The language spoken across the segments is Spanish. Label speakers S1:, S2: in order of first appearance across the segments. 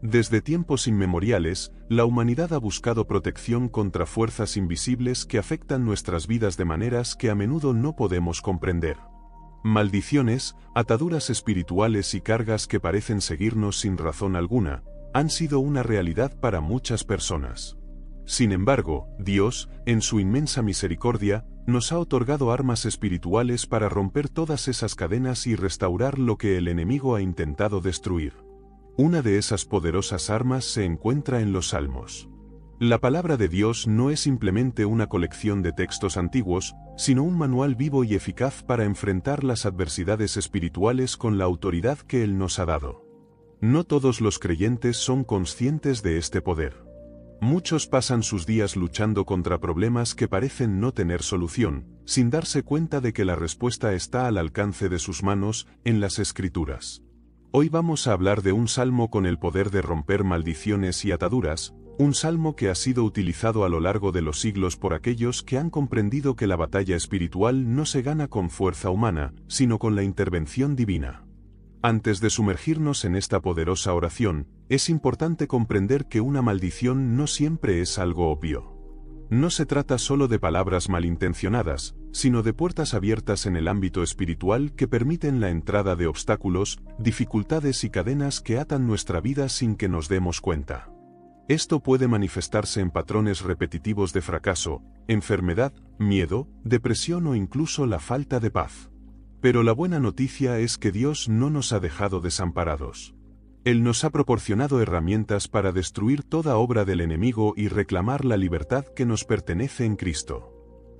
S1: Desde tiempos inmemoriales, la humanidad ha buscado protección contra fuerzas invisibles que afectan nuestras vidas de maneras que a menudo no podemos comprender. Maldiciones, ataduras espirituales y cargas que parecen seguirnos sin razón alguna, han sido una realidad para muchas personas. Sin embargo, Dios, en su inmensa misericordia, nos ha otorgado armas espirituales para romper todas esas cadenas y restaurar lo que el enemigo ha intentado destruir. Una de esas poderosas armas se encuentra en los Salmos. La palabra de Dios no es simplemente una colección de textos antiguos, sino un manual vivo y eficaz para enfrentar las adversidades espirituales con la autoridad que Él nos ha dado. No todos los creyentes son conscientes de este poder. Muchos pasan sus días luchando contra problemas que parecen no tener solución, sin darse cuenta de que la respuesta está al alcance de sus manos, en las Escrituras. Hoy vamos a hablar de un salmo con el poder de romper maldiciones y ataduras, un salmo que ha sido utilizado a lo largo de los siglos por aquellos que han comprendido que la batalla espiritual no se gana con fuerza humana, sino con la intervención divina. Antes de sumergirnos en esta poderosa oración, es importante comprender que una maldición no siempre es algo obvio. No se trata solo de palabras malintencionadas, sino de puertas abiertas en el ámbito espiritual que permiten la entrada de obstáculos, dificultades y cadenas que atan nuestra vida sin que nos demos cuenta. Esto puede manifestarse en patrones repetitivos de fracaso, enfermedad, miedo, depresión o incluso la falta de paz. Pero la buena noticia es que Dios no nos ha dejado desamparados. Él nos ha proporcionado herramientas para destruir toda obra del enemigo y reclamar la libertad que nos pertenece en Cristo.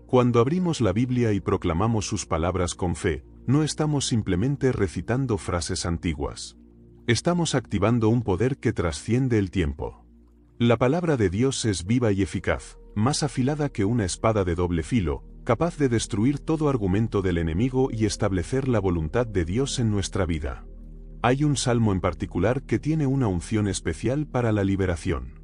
S1: Cuando abrimos la Biblia y proclamamos sus palabras con fe, no estamos simplemente recitando frases antiguas. Estamos activando un poder que trasciende el tiempo. La palabra de Dios es viva y eficaz, más afilada que una espada de doble filo, capaz de destruir todo argumento del enemigo y establecer la voluntad de Dios en nuestra vida. Hay un salmo en particular que tiene una unción especial para la liberación.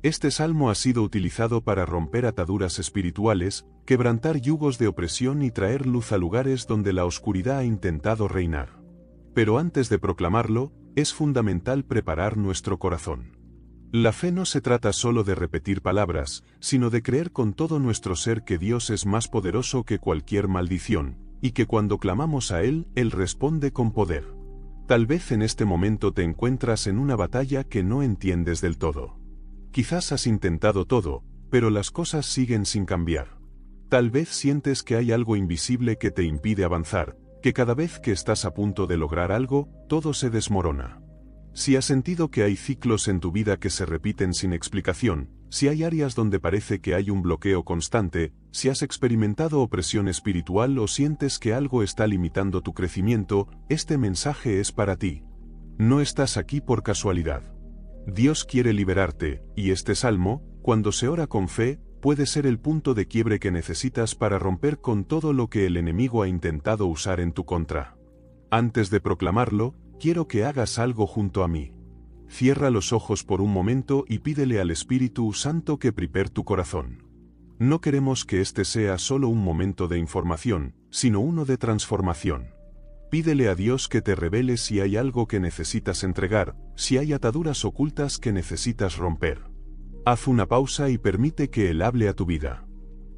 S1: Este salmo ha sido utilizado para romper ataduras espirituales, quebrantar yugos de opresión y traer luz a lugares donde la oscuridad ha intentado reinar. Pero antes de proclamarlo, es fundamental preparar nuestro corazón. La fe no se trata solo de repetir palabras, sino de creer con todo nuestro ser que Dios es más poderoso que cualquier maldición, y que cuando clamamos a Él, Él responde con poder. Tal vez en este momento te encuentras en una batalla que no entiendes del todo. Quizás has intentado todo, pero las cosas siguen sin cambiar. Tal vez sientes que hay algo invisible que te impide avanzar, que cada vez que estás a punto de lograr algo, todo se desmorona. Si has sentido que hay ciclos en tu vida que se repiten sin explicación, si hay áreas donde parece que hay un bloqueo constante, si has experimentado opresión espiritual o sientes que algo está limitando tu crecimiento, este mensaje es para ti. No estás aquí por casualidad. Dios quiere liberarte, y este salmo, cuando se ora con fe, puede ser el punto de quiebre que necesitas para romper con todo lo que el enemigo ha intentado usar en tu contra. Antes de proclamarlo, quiero que hagas algo junto a mí. Cierra los ojos por un momento y pídele al Espíritu Santo que prepare tu corazón. No queremos que este sea solo un momento de información, sino uno de transformación. Pídele a Dios que te revele si hay algo que necesitas entregar, si hay ataduras ocultas que necesitas romper. Haz una pausa y permite que Él hable a tu vida.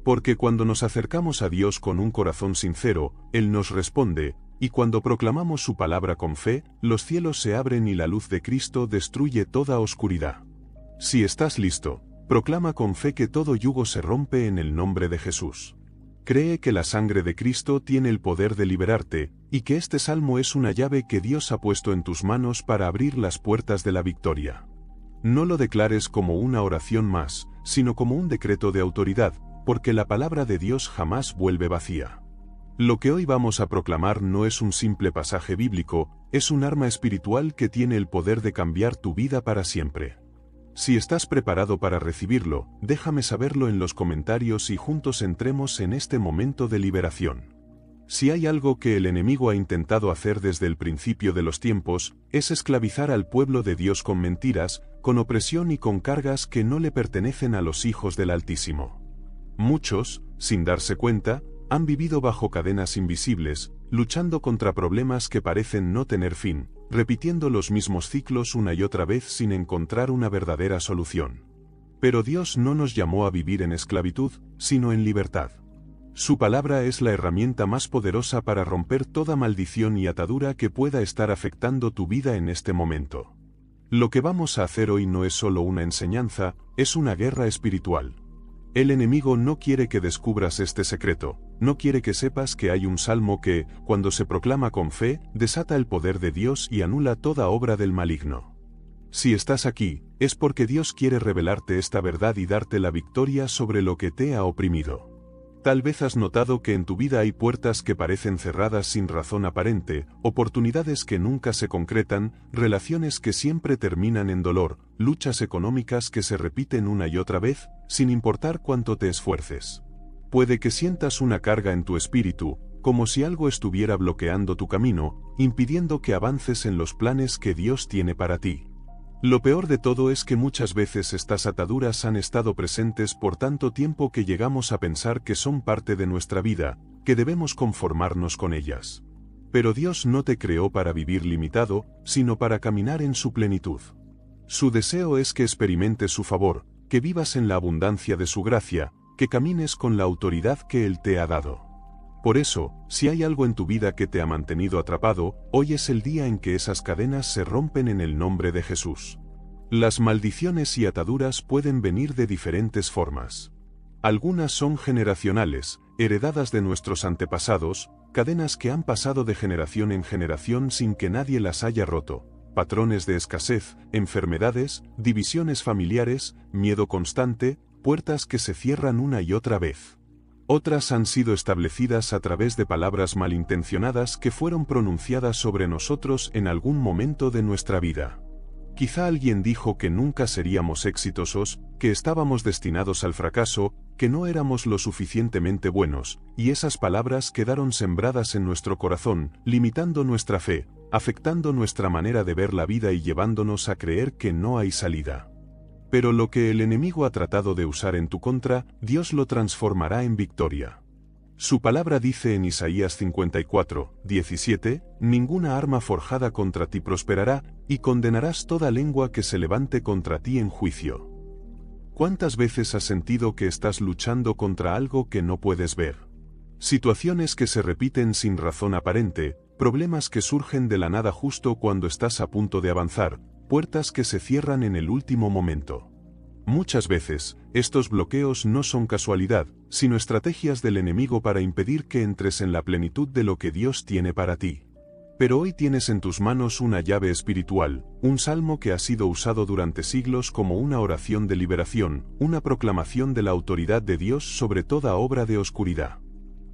S1: Porque cuando nos acercamos a Dios con un corazón sincero, Él nos responde, y cuando proclamamos su palabra con fe, los cielos se abren y la luz de Cristo destruye toda oscuridad. Si estás listo, proclama con fe que todo yugo se rompe en el nombre de Jesús. Cree que la sangre de Cristo tiene el poder de liberarte, y que este salmo es una llave que Dios ha puesto en tus manos para abrir las puertas de la victoria. No lo declares como una oración más, sino como un decreto de autoridad, porque la palabra de Dios jamás vuelve vacía. Lo que hoy vamos a proclamar no es un simple pasaje bíblico, es un arma espiritual que tiene el poder de cambiar tu vida para siempre. Si estás preparado para recibirlo, déjame saberlo en los comentarios y juntos entremos en este momento de liberación. Si hay algo que el enemigo ha intentado hacer desde el principio de los tiempos, es esclavizar al pueblo de Dios con mentiras, con opresión y con cargas que no le pertenecen a los hijos del Altísimo. Muchos, sin darse cuenta, han vivido bajo cadenas invisibles, luchando contra problemas que parecen no tener fin, repitiendo los mismos ciclos una y otra vez sin encontrar una verdadera solución. Pero Dios no nos llamó a vivir en esclavitud, sino en libertad. Su palabra es la herramienta más poderosa para romper toda maldición y atadura que pueda estar afectando tu vida en este momento. Lo que vamos a hacer hoy no es solo una enseñanza, es una guerra espiritual. El enemigo no quiere que descubras este secreto, no quiere que sepas que hay un salmo que, cuando se proclama con fe, desata el poder de Dios y anula toda obra del maligno. Si estás aquí, es porque Dios quiere revelarte esta verdad y darte la victoria sobre lo que te ha oprimido. Tal vez has notado que en tu vida hay puertas que parecen cerradas sin razón aparente, oportunidades que nunca se concretan, relaciones que siempre terminan en dolor, luchas económicas que se repiten una y otra vez, sin importar cuánto te esfuerces. Puede que sientas una carga en tu espíritu, como si algo estuviera bloqueando tu camino, impidiendo que avances en los planes que Dios tiene para ti. Lo peor de todo es que muchas veces estas ataduras han estado presentes por tanto tiempo que llegamos a pensar que son parte de nuestra vida, que debemos conformarnos con ellas. Pero Dios no te creó para vivir limitado, sino para caminar en su plenitud. Su deseo es que experimentes su favor, que vivas en la abundancia de su gracia, que camines con la autoridad que Él te ha dado. Por eso, si hay algo en tu vida que te ha mantenido atrapado, hoy es el día en que esas cadenas se rompen en el nombre de Jesús. Las maldiciones y ataduras pueden venir de diferentes formas. Algunas son generacionales, heredadas de nuestros antepasados, cadenas que han pasado de generación en generación sin que nadie las haya roto, patrones de escasez, enfermedades, divisiones familiares, miedo constante, puertas que se cierran una y otra vez. Otras han sido establecidas a través de palabras malintencionadas que fueron pronunciadas sobre nosotros en algún momento de nuestra vida. Quizá alguien dijo que nunca seríamos exitosos, que estábamos destinados al fracaso, que no éramos lo suficientemente buenos, y esas palabras quedaron sembradas en nuestro corazón, limitando nuestra fe, afectando nuestra manera de ver la vida y llevándonos a creer que no hay salida. Pero lo que el enemigo ha tratado de usar en tu contra, Dios lo transformará en victoria. Su palabra dice en Isaías 54, 17, «Ninguna arma forjada contra ti prosperará, y condenarás toda lengua que se levante contra ti en juicio». ¿Cuántas veces has sentido que estás luchando contra algo que no puedes ver? Situaciones que se repiten sin razón aparente, problemas que surgen de la nada justo cuando estás a punto de avanzar, puertas que se cierran en el último momento. Muchas veces, estos bloqueos no son casualidad, sino estrategias del enemigo para impedir que entres en la plenitud de lo que Dios tiene para ti. Pero hoy tienes en tus manos una llave espiritual, un salmo que ha sido usado durante siglos como una oración de liberación, una proclamación de la autoridad de Dios sobre toda obra de oscuridad.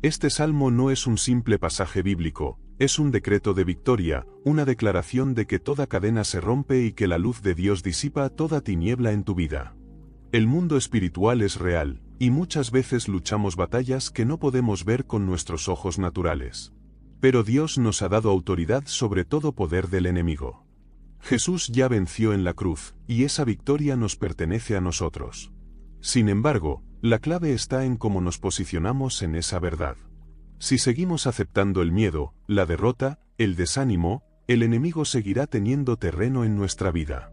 S1: Este salmo no es un simple pasaje bíblico, es un decreto de victoria, una declaración de que toda cadena se rompe y que la luz de Dios disipa toda tiniebla en tu vida. El mundo espiritual es real, y muchas veces luchamos batallas que no podemos ver con nuestros ojos naturales. Pero Dios nos ha dado autoridad sobre todo poder del enemigo. Jesús ya venció en la cruz, y esa victoria nos pertenece a nosotros. Sin embargo, la clave está en cómo nos posicionamos en esa verdad. Si seguimos aceptando el miedo, la derrota, el desánimo, el enemigo seguirá teniendo terreno en nuestra vida.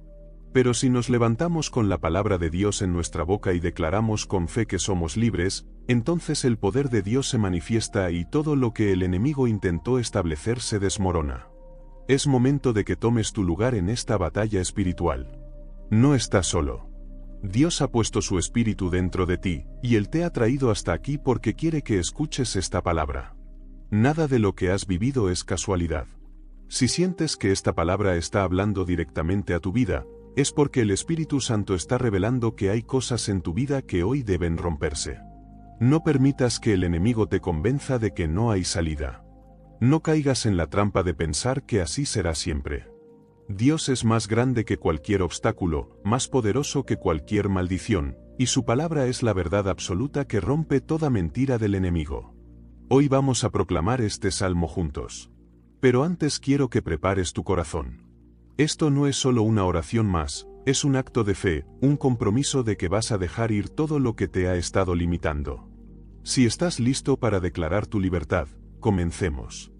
S1: Pero si nos levantamos con la palabra de Dios en nuestra boca y declaramos con fe que somos libres, entonces el poder de Dios se manifiesta y todo lo que el enemigo intentó establecer se desmorona. Es momento de que tomes tu lugar en esta batalla espiritual. No estás solo. Dios ha puesto su espíritu dentro de ti, y Él te ha traído hasta aquí porque quiere que escuches esta palabra. Nada de lo que has vivido es casualidad. Si sientes que esta palabra está hablando directamente a tu vida, es porque el Espíritu Santo está revelando que hay cosas en tu vida que hoy deben romperse. No permitas que el enemigo te convenza de que no hay salida. No caigas en la trampa de pensar que así será siempre. Dios es más grande que cualquier obstáculo, más poderoso que cualquier maldición, y su palabra es la verdad absoluta que rompe toda mentira del enemigo. Hoy vamos a proclamar este salmo juntos. Pero antes quiero que prepares tu corazón. Esto no es solo una oración más, es un acto de fe, un compromiso de que vas a dejar ir todo lo que te ha estado limitando. Si estás listo para declarar tu libertad, comencemos.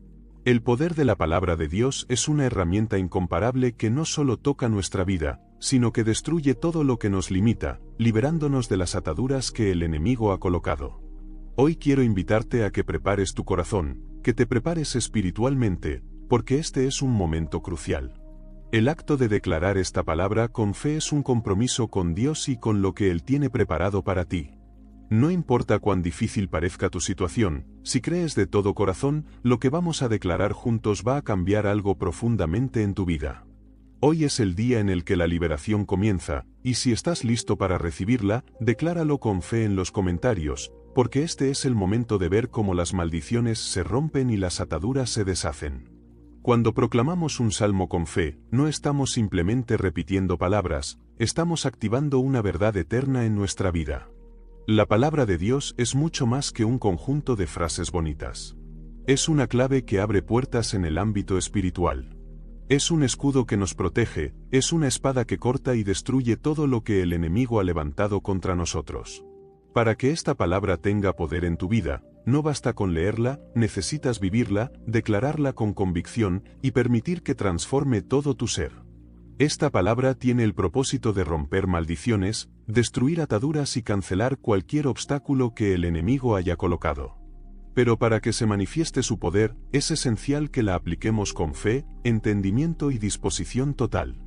S1: El poder de la palabra de Dios es una herramienta incomparable que no solo toca nuestra vida, sino que destruye todo lo que nos limita, liberándonos de las ataduras que el enemigo ha colocado. Hoy quiero invitarte a que prepares tu corazón, que te prepares espiritualmente, porque este es un momento crucial. El acto de declarar esta palabra con fe es un compromiso con Dios y con lo que Él tiene preparado para ti. No importa cuán difícil parezca tu situación, si crees de todo corazón, lo que vamos a declarar juntos va a cambiar algo profundamente en tu vida. Hoy es el día en el que la liberación comienza, y si estás listo para recibirla, decláralo con fe en los comentarios, porque este es el momento de ver cómo las maldiciones se rompen y las ataduras se deshacen. Cuando proclamamos un salmo con fe, no estamos simplemente repitiendo palabras, estamos activando una verdad eterna en nuestra vida. La palabra de Dios es mucho más que un conjunto de frases bonitas. Es una clave que abre puertas en el ámbito espiritual. Es un escudo que nos protege, es una espada que corta y destruye todo lo que el enemigo ha levantado contra nosotros. Para que esta palabra tenga poder en tu vida, no basta con leerla, necesitas vivirla, declararla con convicción y permitir que transforme todo tu ser. Esta palabra tiene el propósito de romper maldiciones, destruir ataduras y cancelar cualquier obstáculo que el enemigo haya colocado. Pero para que se manifieste su poder, es esencial que la apliquemos con fe, entendimiento y disposición total.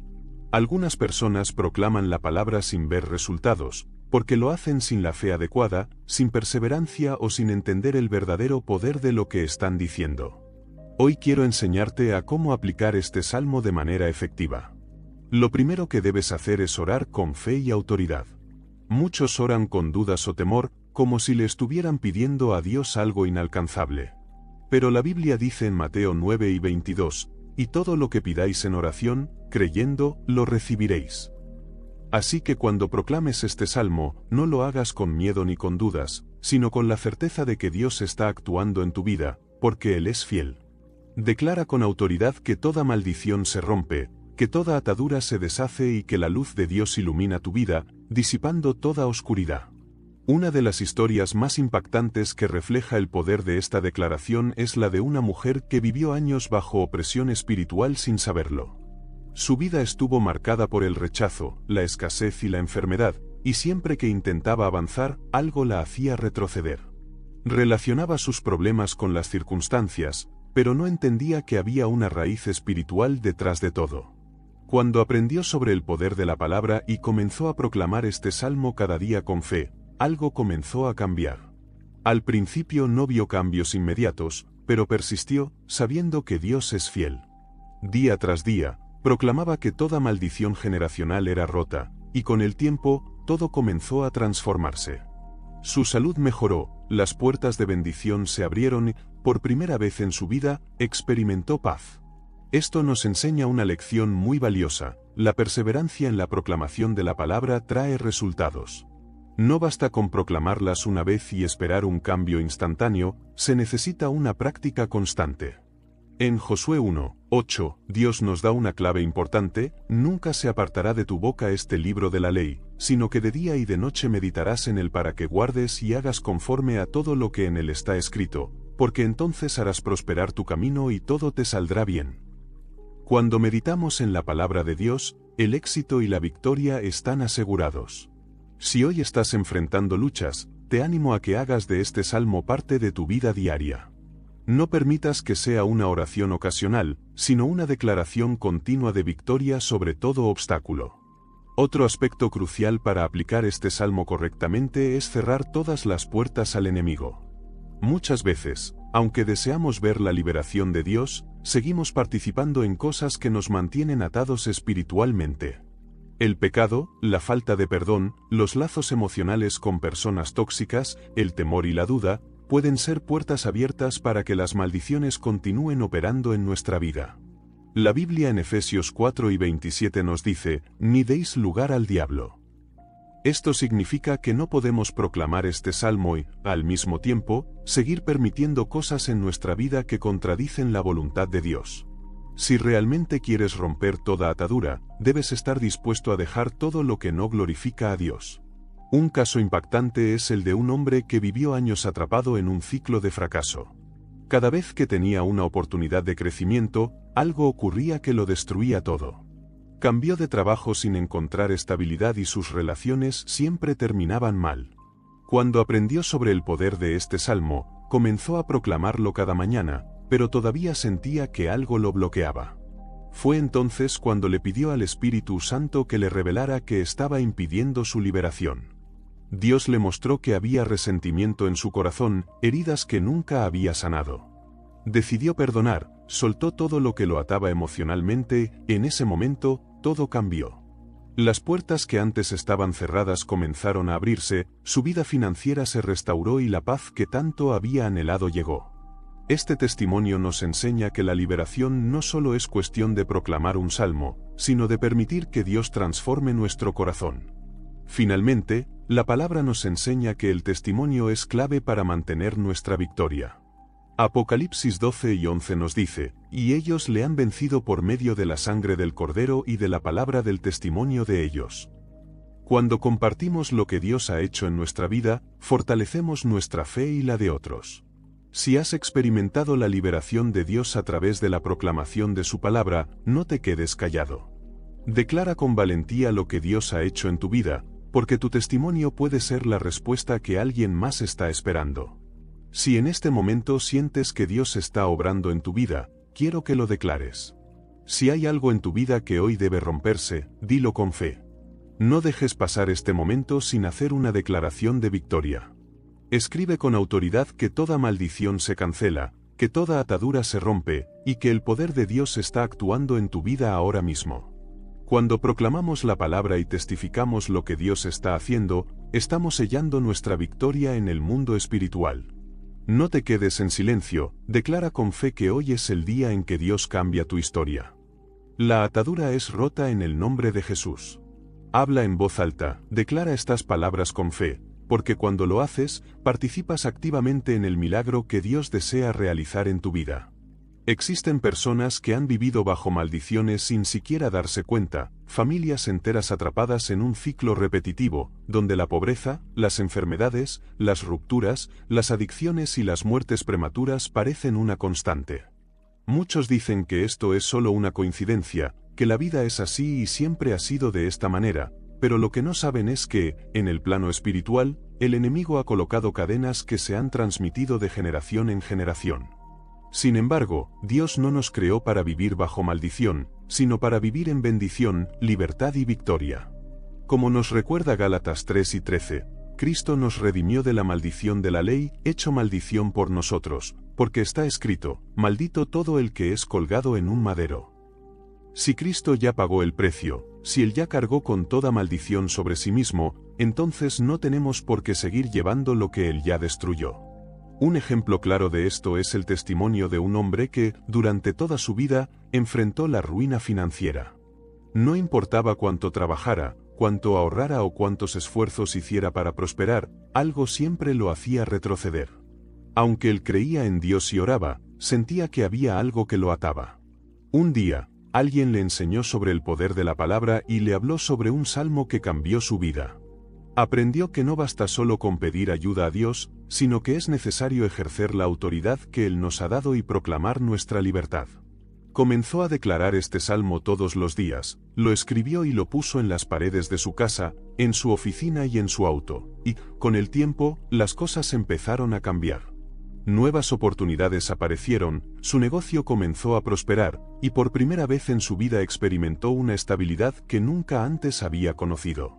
S1: Algunas personas proclaman la palabra sin ver resultados, porque lo hacen sin la fe adecuada, sin perseverancia o sin entender el verdadero poder de lo que están diciendo. Hoy quiero enseñarte a cómo aplicar este salmo de manera efectiva. Lo primero que debes hacer es orar con fe y autoridad. Muchos oran con dudas o temor, como si le estuvieran pidiendo a Dios algo inalcanzable. Pero la Biblia dice en Mateo 9:22, y todo lo que pidáis en oración, creyendo, lo recibiréis. Así que cuando proclames este salmo, no lo hagas con miedo ni con dudas, sino con la certeza de que Dios está actuando en tu vida, porque Él es fiel. Declara con autoridad que toda maldición se rompe, que toda atadura se deshace y que la luz de Dios ilumina tu vida, disipando toda oscuridad. Una de las historias más impactantes que refleja el poder de esta declaración es la de una mujer que vivió años bajo opresión espiritual sin saberlo. Su vida estuvo marcada por el rechazo, la escasez y la enfermedad, y siempre que intentaba avanzar, algo la hacía retroceder. Relacionaba sus problemas con las circunstancias, pero no entendía que había una raíz espiritual detrás de todo. Cuando aprendió sobre el poder de la palabra y comenzó a proclamar este salmo cada día con fe, algo comenzó a cambiar. Al principio no vio cambios inmediatos, pero persistió, sabiendo que Dios es fiel. Día tras día, proclamaba que toda maldición generacional era rota, y con el tiempo, todo comenzó a transformarse. Su salud mejoró, las puertas de bendición se abrieron y, por primera vez en su vida, experimentó paz. Esto nos enseña una lección muy valiosa: la perseverancia en la proclamación de la palabra trae resultados. No basta con proclamarlas una vez y esperar un cambio instantáneo, se necesita una práctica constante. En Josué 1:8, Dios nos da una clave importante: nunca se apartará de tu boca este libro de la ley, sino que de día y de noche meditarás en él para que guardes y hagas conforme a todo lo que en él está escrito, porque entonces harás prosperar tu camino y todo te saldrá bien. Cuando meditamos en la palabra de Dios, el éxito y la victoria están asegurados. Si hoy estás enfrentando luchas, te animo a que hagas de este salmo parte de tu vida diaria. No permitas que sea una oración ocasional, sino una declaración continua de victoria sobre todo obstáculo. Otro aspecto crucial para aplicar este salmo correctamente es cerrar todas las puertas al enemigo. Muchas veces, aunque deseamos ver la liberación de Dios, seguimos participando en cosas que nos mantienen atados espiritualmente. El pecado, la falta de perdón, los lazos emocionales con personas tóxicas, el temor y la duda, pueden ser puertas abiertas para que las maldiciones continúen operando en nuestra vida. La Biblia en Efesios 4:27 nos dice: ni deis lugar al diablo. Esto significa que no podemos proclamar este salmo y, al mismo tiempo, seguir permitiendo cosas en nuestra vida que contradicen la voluntad de Dios. Si realmente quieres romper toda atadura, debes estar dispuesto a dejar todo lo que no glorifica a Dios. Un caso impactante es el de un hombre que vivió años atrapado en un ciclo de fracaso. Cada vez que tenía una oportunidad de crecimiento, algo ocurría que lo destruía todo. Cambió de trabajo sin encontrar estabilidad y sus relaciones siempre terminaban mal. Cuando aprendió sobre el poder de este salmo, comenzó a proclamarlo cada mañana, pero todavía sentía que algo lo bloqueaba. Fue entonces cuando le pidió al Espíritu Santo que le revelara que estaba impidiendo su liberación. Dios le mostró que había resentimiento en su corazón, heridas que nunca había sanado. Decidió perdonar, soltó todo lo que lo ataba emocionalmente. En ese momento, todo cambió. Las puertas que antes estaban cerradas comenzaron a abrirse, su vida financiera se restauró y la paz que tanto había anhelado llegó. Este testimonio nos enseña que la liberación no solo es cuestión de proclamar un salmo, sino de permitir que Dios transforme nuestro corazón. Finalmente, la palabra nos enseña que el testimonio es clave para mantener nuestra victoria. Apocalipsis 12 y 11 nos dice, y ellos le han vencido por medio de la sangre del Cordero y de la palabra del testimonio de ellos. Cuando compartimos lo que Dios ha hecho en nuestra vida, fortalecemos nuestra fe y la de otros. Si has experimentado la liberación de Dios a través de la proclamación de su palabra, no te quedes callado. Declara con valentía lo que Dios ha hecho en tu vida, porque tu testimonio puede ser la respuesta que alguien más está esperando. Si en este momento sientes que Dios está obrando en tu vida, quiero que lo declares. Si hay algo en tu vida que hoy debe romperse, dilo con fe. No dejes pasar este momento sin hacer una declaración de victoria. Escribe con autoridad que toda maldición se cancela, que toda atadura se rompe, y que el poder de Dios está actuando en tu vida ahora mismo. Cuando proclamamos la palabra y testificamos lo que Dios está haciendo, estamos sellando nuestra victoria en el mundo espiritual. No te quedes en silencio, declara con fe que hoy es el día en que Dios cambia tu historia. La atadura es rota en el nombre de Jesús. Habla en voz alta, declara estas palabras con fe, porque cuando lo haces, participas activamente en el milagro que Dios desea realizar en tu vida. Existen personas que han vivido bajo maldiciones sin siquiera darse cuenta, familias enteras atrapadas en un ciclo repetitivo, donde la pobreza, las enfermedades, las rupturas, las adicciones y las muertes prematuras parecen una constante. Muchos dicen que esto es solo una coincidencia, que la vida es así y siempre ha sido de esta manera, pero lo que no saben es que, en el plano espiritual, el enemigo ha colocado cadenas que se han transmitido de generación en generación. Sin embargo, Dios no nos creó para vivir bajo maldición, sino para vivir en bendición, libertad y victoria. Como nos recuerda Gálatas 3 y 13, Cristo nos redimió de la maldición de la ley, hecho maldición por nosotros, porque está escrito, maldito todo el que es colgado en un madero. Si Cristo ya pagó el precio, si Él ya cargó con toda maldición sobre sí mismo, entonces no tenemos por qué seguir llevando lo que Él ya destruyó. Un ejemplo claro de esto es el testimonio de un hombre que, durante toda su vida, enfrentó la ruina financiera. No importaba cuánto trabajara, cuánto ahorrara o cuántos esfuerzos hiciera para prosperar, algo siempre lo hacía retroceder. Aunque él creía en Dios y oraba, sentía que había algo que lo ataba. Un día, alguien le enseñó sobre el poder de la palabra y le habló sobre un salmo que cambió su vida. Aprendió que no basta solo con pedir ayuda a Dios, sino que es necesario ejercer la autoridad que Él nos ha dado y proclamar nuestra libertad. Comenzó a declarar este salmo todos los días, lo escribió y lo puso en las paredes de su casa, en su oficina y en su auto, y, con el tiempo, las cosas empezaron a cambiar. Nuevas oportunidades aparecieron, su negocio comenzó a prosperar, y por primera vez en su vida experimentó una estabilidad que nunca antes había conocido.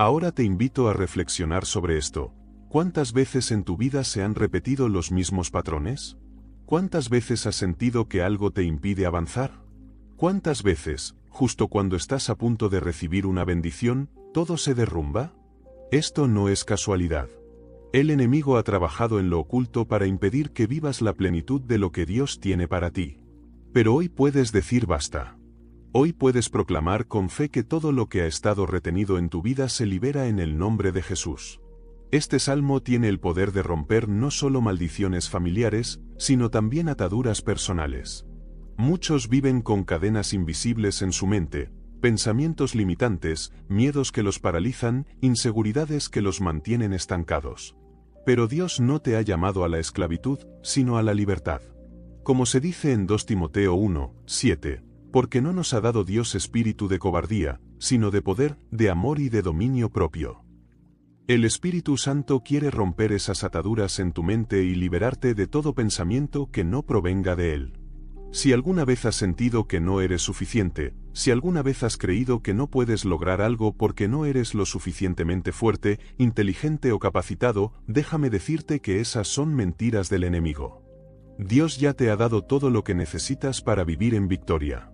S1: Ahora te invito a reflexionar sobre esto. ¿Cuántas veces en tu vida se han repetido los mismos patrones? ¿Cuántas veces has sentido que algo te impide avanzar? ¿Cuántas veces, justo cuando estás a punto de recibir una bendición, todo se derrumba? Esto no es casualidad. El enemigo ha trabajado en lo oculto para impedir que vivas la plenitud de lo que Dios tiene para ti. Pero hoy puedes decir basta. Hoy puedes proclamar con fe que todo lo que ha estado retenido en tu vida se libera en el nombre de Jesús. Este salmo tiene el poder de romper no solo maldiciones familiares, sino también ataduras personales. Muchos viven con cadenas invisibles en su mente, pensamientos limitantes, miedos que los paralizan, inseguridades que los mantienen estancados. Pero Dios no te ha llamado a la esclavitud, sino a la libertad. Como se dice en 2 Timoteo 1, 7, porque no nos ha dado Dios espíritu de cobardía, sino de poder, de amor y de dominio propio. El Espíritu Santo quiere romper esas ataduras en tu mente y liberarte de todo pensamiento que no provenga de Él. Si alguna vez has sentido que no eres suficiente, si alguna vez has creído que no puedes lograr algo porque no eres lo suficientemente fuerte, inteligente o capacitado, déjame decirte que esas son mentiras del enemigo. Dios ya te ha dado todo lo que necesitas para vivir en victoria.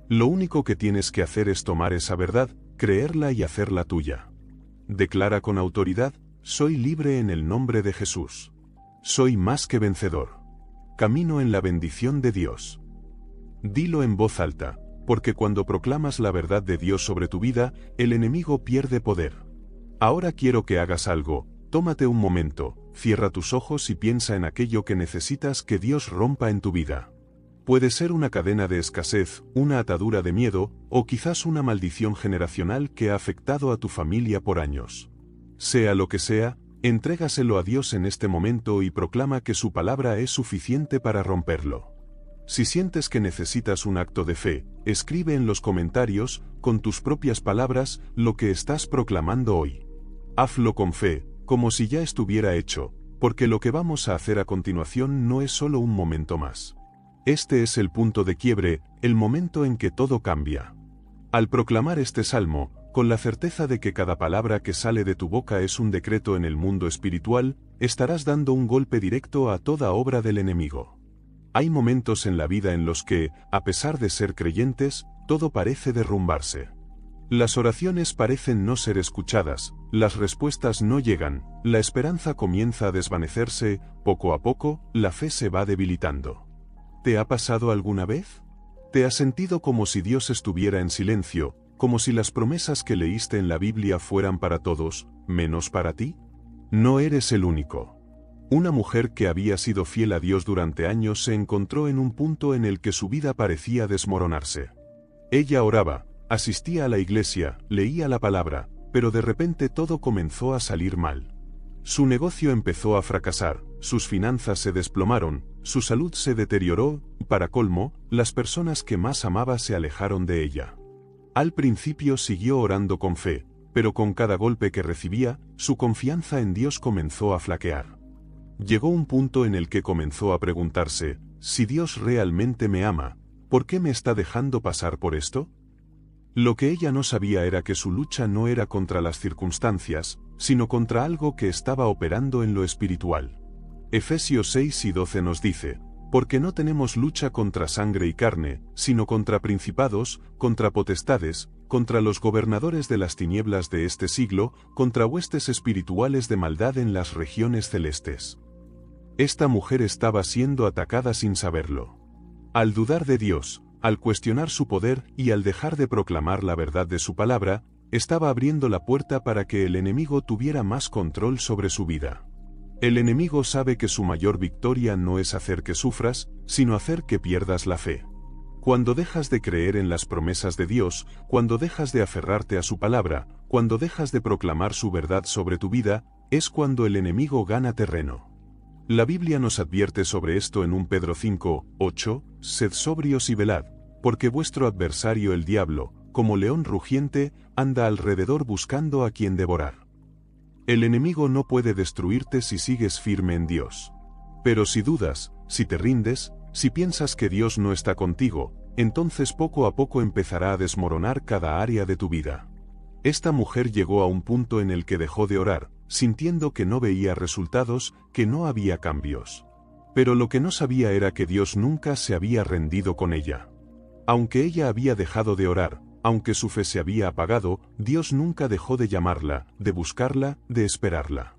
S1: Lo único que tienes que hacer es tomar esa verdad, creerla y hacerla tuya. Declara con autoridad: soy libre en el nombre de Jesús. Soy más que vencedor. Camino en la bendición de Dios. Dilo en voz alta, porque cuando proclamas la verdad de Dios sobre tu vida, el enemigo pierde poder. Ahora quiero que hagas algo. Tómate un momento, cierra tus ojos y piensa en aquello que necesitas que Dios rompa en tu vida. Puede ser una cadena de escasez, una atadura de miedo, o quizás una maldición generacional que ha afectado a tu familia por años. Sea lo que sea, entrégaselo a Dios en este momento y proclama que su palabra es suficiente para romperlo. Si sientes que necesitas un acto de fe, escribe en los comentarios, con tus propias palabras, lo que estás proclamando hoy. Hazlo con fe, como si ya estuviera hecho, porque lo que vamos a hacer a continuación no es solo un momento más. Este es el punto de quiebre, el momento en que todo cambia. Al proclamar este salmo, con la certeza de que cada palabra que sale de tu boca es un decreto en el mundo espiritual, estarás dando un golpe directo a toda obra del enemigo. Hay momentos en la vida en los que, a pesar de ser creyentes, todo parece derrumbarse. Las oraciones parecen no ser escuchadas, las respuestas no llegan, la esperanza comienza a desvanecerse, poco a poco, la fe se va debilitando. ¿Te ha pasado alguna vez? ¿Te has sentido como si Dios estuviera en silencio, como si las promesas que leíste en la Biblia fueran para todos, menos para ti? No eres el único. Una mujer que había sido fiel a Dios durante años se encontró en un punto en el que su vida parecía desmoronarse. Ella oraba, asistía a la iglesia, leía la palabra, pero de repente todo comenzó a salir mal. Su negocio empezó a fracasar, sus finanzas se desplomaron, su salud se deterioró, y para colmo, las personas que más amaba se alejaron de ella. Al principio siguió orando con fe, pero con cada golpe que recibía, su confianza en Dios comenzó a flaquear. Llegó un punto en el que comenzó a preguntarse: si Dios realmente me ama, ¿por qué me está dejando pasar por esto? Lo que ella no sabía era que su lucha no era contra las circunstancias, sino contra algo que estaba operando en lo espiritual. Efesios 6 y 12 nos dice: porque no tenemos lucha contra sangre y carne, sino contra principados, contra potestades, contra los gobernadores de las tinieblas de este siglo, contra huestes espirituales de maldad en las regiones celestes. Esta mujer estaba siendo atacada sin saberlo. Al dudar de Dios, al cuestionar su poder y al dejar de proclamar la verdad de su palabra, estaba abriendo la puerta para que el enemigo tuviera más control sobre su vida. El enemigo sabe que su mayor victoria no es hacer que sufras, sino hacer que pierdas la fe. Cuando dejas de creer en las promesas de Dios, cuando dejas de aferrarte a su palabra, cuando dejas de proclamar su verdad sobre tu vida, es cuando el enemigo gana terreno. La Biblia nos advierte sobre esto en 1 Pedro 5, 8, sed sobrios y velad, porque vuestro adversario el diablo, como león rugiente, anda alrededor buscando a quien devorar. El enemigo no puede destruirte si sigues firme en Dios. Pero si dudas, si te rindes, si piensas que Dios no está contigo, entonces poco a poco empezará a desmoronar cada área de tu vida. Esta mujer llegó a un punto en el que dejó de orar, sintiendo que no veía resultados, que no había cambios. Pero lo que no sabía era que Dios nunca se había rendido con ella. Aunque ella había dejado de orar, aunque su fe se había apagado, Dios nunca dejó de llamarla, de buscarla, de esperarla.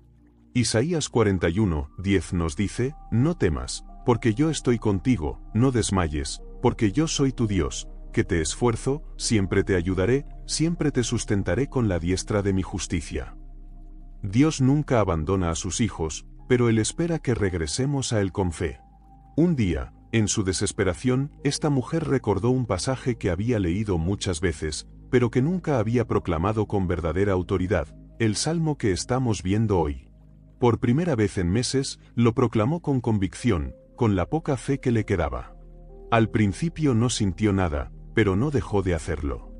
S1: Isaías 41, 10 nos dice: no temas, porque yo estoy contigo, no desmayes, porque yo soy tu Dios, que te esfuerzo, siempre te ayudaré, siempre te sustentaré con la diestra de mi justicia. Dios nunca abandona a sus hijos, pero Él espera que regresemos a Él con fe. Un día, en su desesperación, esta mujer recordó un pasaje que había leído muchas veces, pero que nunca había proclamado con verdadera autoridad, el salmo que estamos viendo hoy. Por primera vez en meses, lo proclamó con convicción, con la poca fe que le quedaba. Al principio no sintió nada, pero no dejó de hacerlo.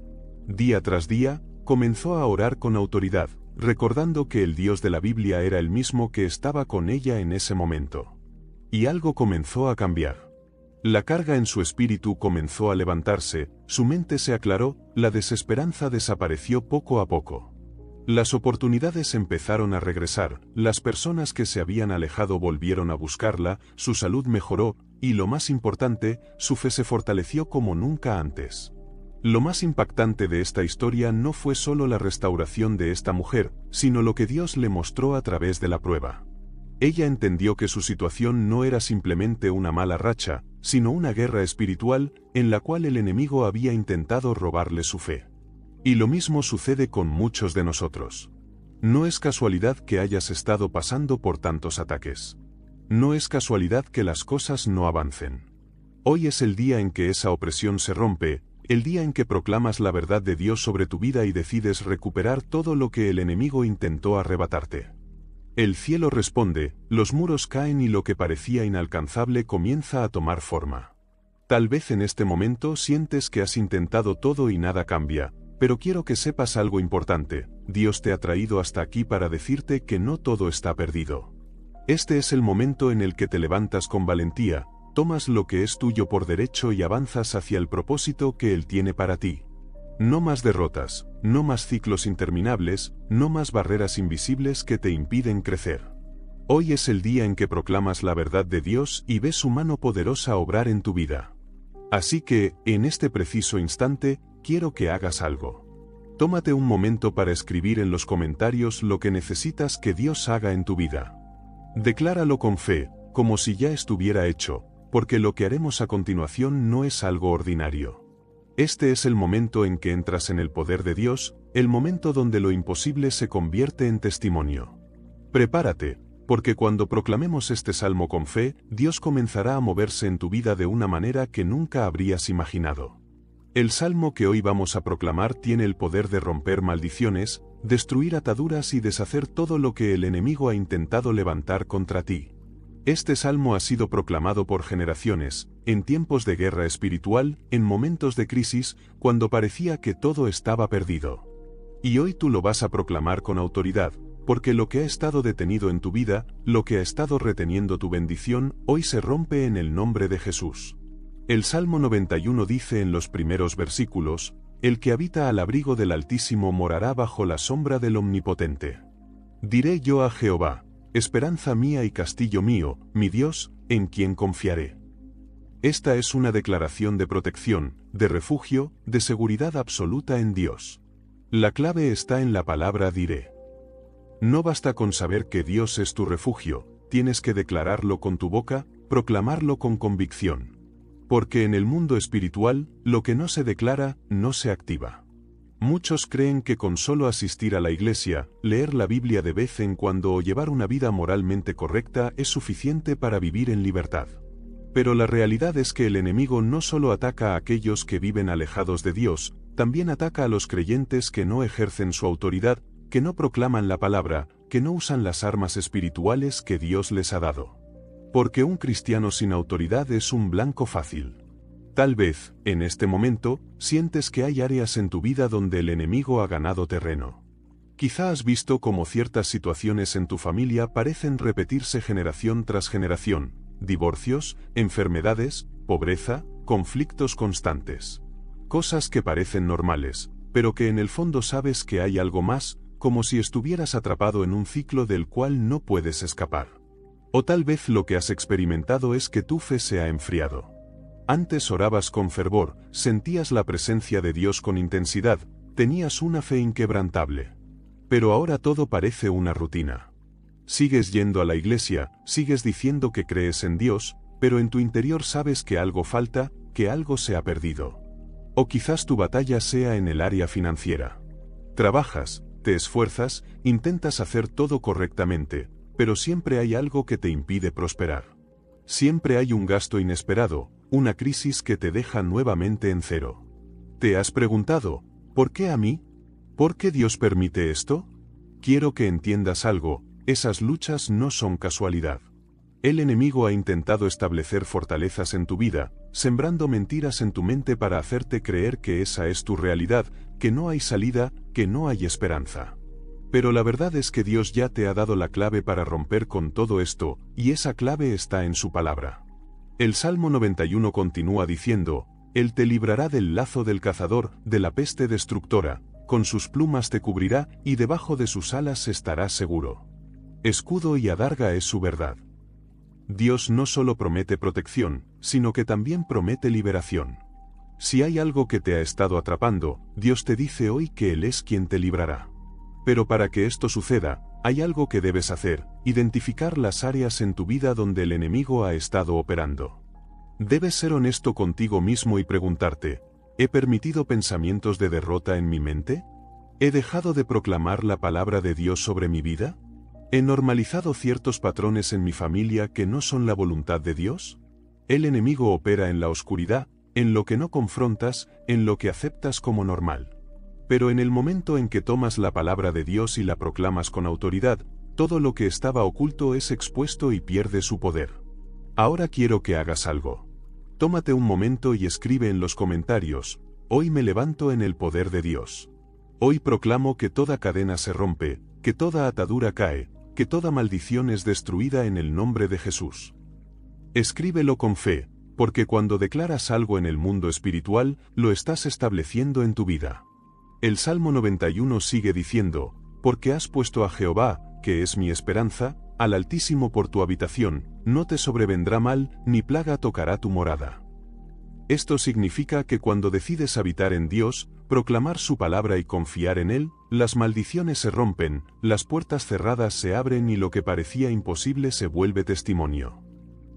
S1: Día tras día, comenzó a orar con autoridad, recordando que el Dios de la Biblia era el mismo que estaba con ella en ese momento. Y algo comenzó a cambiar. La carga en su espíritu comenzó a levantarse, su mente se aclaró, la desesperanza desapareció poco a poco. Las oportunidades empezaron a regresar, las personas que se habían alejado volvieron a buscarla, su salud mejoró, y lo más importante, su fe se fortaleció como nunca antes. Lo más impactante de esta historia no fue solo la restauración de esta mujer, sino lo que Dios le mostró a través de la prueba. Ella entendió que su situación no era simplemente una mala racha, sino una guerra espiritual, en la cual el enemigo había intentado robarle su fe. Y lo mismo sucede con muchos de nosotros. No es casualidad que hayas estado pasando por tantos ataques. No es casualidad que las cosas no avancen. Hoy es el día en que esa opresión se rompe, el día en que proclamas la verdad de Dios sobre tu vida y decides recuperar todo lo que el enemigo intentó arrebatarte. El cielo responde, los muros caen y lo que parecía inalcanzable comienza a tomar forma. Tal vez en este momento sientes que has intentado todo y nada cambia, pero quiero que sepas algo importante, Dios te ha traído hasta aquí para decirte que no todo está perdido. Este es el momento en el que te levantas con valentía, tomas lo que es tuyo por derecho y avanzas hacia el propósito que Él tiene para ti. No más derrotas, no más ciclos interminables, no más barreras invisibles que te impiden crecer. Hoy es el día en que proclamas la verdad de Dios y ves su mano poderosa obrar en tu vida. Así que, en este preciso instante, quiero que hagas algo. Tómate un momento para escribir en los comentarios lo que necesitas que Dios haga en tu vida. Decláralo con fe, como si ya estuviera hecho, porque lo que haremos a continuación no es algo ordinario. Este es el momento en que entras en el poder de Dios, el momento donde lo imposible se convierte en testimonio. Prepárate, porque cuando proclamemos este salmo con fe, Dios comenzará a moverse en tu vida de una manera que nunca habrías imaginado. El salmo que hoy vamos a proclamar tiene el poder de romper maldiciones, destruir ataduras y deshacer todo lo que el enemigo ha intentado levantar contra ti. Este salmo ha sido proclamado por generaciones, en tiempos de guerra espiritual, en momentos de crisis, cuando parecía que todo estaba perdido. Y hoy tú lo vas a proclamar con autoridad, porque lo que ha estado detenido en tu vida, lo que ha estado reteniendo tu bendición, hoy se rompe en el nombre de Jesús. El Salmo 91 dice en los primeros versículos, «El que habita al abrigo del Altísimo morará bajo la sombra del Omnipotente. Diré yo a Jehová, esperanza mía y castillo mío, mi Dios, en quien confiaré». Esta es una declaración de protección, de refugio, de seguridad absoluta en Dios. La clave está en la palabra diré. No basta con saber que Dios es tu refugio, tienes que declararlo con tu boca, proclamarlo con convicción. Porque en el mundo espiritual, lo que no se declara, no se activa. Muchos creen que con solo asistir a la iglesia, leer la Biblia de vez en cuando o llevar una vida moralmente correcta es suficiente para vivir en libertad. Pero la realidad es que el enemigo no solo ataca a aquellos que viven alejados de Dios, también ataca a los creyentes que no ejercen su autoridad, que no proclaman la palabra, que no usan las armas espirituales que Dios les ha dado. Porque un cristiano sin autoridad es un blanco fácil. Tal vez, en este momento, sientes que hay áreas en tu vida donde el enemigo ha ganado terreno. Quizá has visto cómo ciertas situaciones en tu familia parecen repetirse generación tras generación, divorcios, enfermedades, pobreza, conflictos constantes. Cosas que parecen normales, pero que en el fondo sabes que hay algo más, como si estuvieras atrapado en un ciclo del cual no puedes escapar. O tal vez lo que has experimentado es que tu fe se ha enfriado. Antes orabas con fervor, sentías la presencia de Dios con intensidad, tenías una fe inquebrantable. Pero ahora todo parece una rutina. Sigues yendo a la iglesia, sigues diciendo que crees en Dios, pero en tu interior sabes que algo falta, que algo se ha perdido. O quizás tu batalla sea en el área financiera. Trabajas, te esfuerzas, intentas hacer todo correctamente, pero siempre hay algo que te impide prosperar. Siempre hay un gasto inesperado, una crisis que te deja nuevamente en cero. ¿Te has preguntado, ¿por qué a mí? ¿Por qué Dios permite esto? Quiero que entiendas algo, esas luchas no son casualidad. El enemigo ha intentado establecer fortalezas en tu vida, sembrando mentiras en tu mente para hacerte creer que esa es tu realidad, que no hay salida, que no hay esperanza. Pero la verdad es que Dios ya te ha dado la clave para romper con todo esto, y esa clave está en su palabra. El Salmo 91 continúa diciendo: Él te librará del lazo del cazador, de la peste destructora, con sus plumas te cubrirá, y debajo de sus alas estarás seguro. Escudo y adarga es su verdad. Dios no solo promete protección, sino que también promete liberación. Si hay algo que te ha estado atrapando, Dios te dice hoy que Él es quien te librará. Pero para que esto suceda, hay algo que debes hacer: identificar las áreas en tu vida donde el enemigo ha estado operando. Debes ser honesto contigo mismo y preguntarte: ¿he permitido pensamientos de derrota en mi mente? ¿He dejado de proclamar la palabra de Dios sobre mi vida? ¿He normalizado ciertos patrones en mi familia que no son la voluntad de Dios? El enemigo opera en la oscuridad, en lo que no confrontas, en lo que aceptas como normal. Pero en el momento en que tomas la palabra de Dios y la proclamas con autoridad, todo lo que estaba oculto es expuesto y pierde su poder. Ahora quiero que hagas algo. Tómate un momento y escribe en los comentarios: hoy me levanto en el poder de Dios. Hoy proclamo que toda cadena se rompe, que toda atadura cae, que toda maldición es destruida en el nombre de Jesús. Escríbelo con fe, porque cuando declaras algo en el mundo espiritual, lo estás estableciendo en tu vida. El Salmo 91 sigue diciendo: porque has puesto a Jehová, que es mi esperanza, al Altísimo por tu habitación, no te sobrevendrá mal, ni plaga tocará tu morada. Esto significa que cuando decides habitar en Dios, proclamar su palabra y confiar en Él, las maldiciones se rompen, las puertas cerradas se abren y lo que parecía imposible se vuelve testimonio.